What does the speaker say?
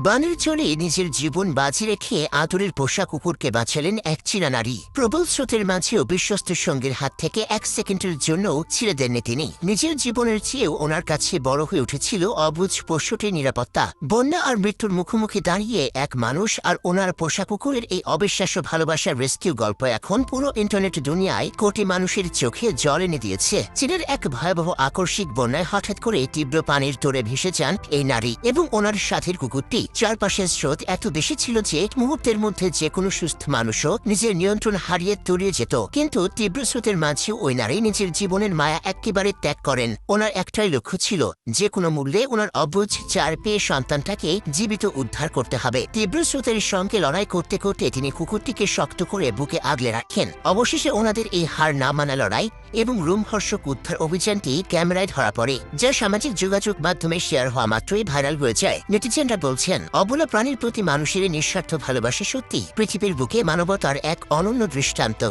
বানের চলে নিজের জীবন বাজি রেখে আদরের পোষা কুকুরকে বাঁচালেন এক চীনা নারী। প্রবল স্রোতের মাঝেও বিশ্বস্ত সঙ্গীর হাত থেকে এক সেকেন্ডের জন্য ছিঁড়ে দেননি তিনি। নিজের জীবনের চেয়েও ওনার কাছে বড় হয়ে উঠেছিল অবুঝ পশুটির নিরাপত্তা। বন্যা আর মৃত্যুর মুখোমুখি দাঁড়িয়ে এক মানুষ আর ওনার পোষা কুকুরের এই অবিশ্বাস্য ভালোবাসার রেস্কিউ গল্প এখন পুরো ইন্টারনেট দুনিয়ায় কোটি মানুষের চোখে জল এনে দিয়েছে। চীনের এক ভয়াবহ আকস্মিক বন্যায় হঠাৎ করে তীব্র পানির তোড়ে ভেসে যান এই নারী এবং ওনার সাথের কুকুরটি। চারপাশের স্রোত এত বেশি ছিল যে মুহূর্তের মধ্যে যে কোনো সুস্থ মানুষও নিজের নিয়ন্ত্রণ হারিয়ে তলিয়ে যেত। কিন্তু তীব্র স্রোতের মাঝে ওই নারী নিজের জীবনের মায়া একেবারে ত্যাগ করেন। ওনার একটাই লক্ষ্য ছিল, যে কোনো মূল্যে ওনার অবুঝ চার পেয়ে সন্তানটাকে জীবিত উদ্ধার করতে হবে। তীব্র স্রোতের সঙ্গে লড়াই করতে করতে তিনি কুকুরটিকে শক্ত করে বুকে আগলে রাখেন। অবশেষে ওনাদের এই হার না মানা লড়াই এবং রোমহর্ষক উদ্ধার অভিযানটি ক্যামেরায় ধরা পড়ে, যা সামাজিক যোগাযোগ মাধ্যমে শেয়ার হওয়া মাত্রই ভাইরাল হয়ে যায়। নেটিজেনরা বলছেন, অবলা প্রাণীর প্রতি মানুষের নিঃস্বার্থ ভালোবাসা সত্যি পৃথিবীর বুকে মানবতার এক অনন্য দৃষ্টান্ত।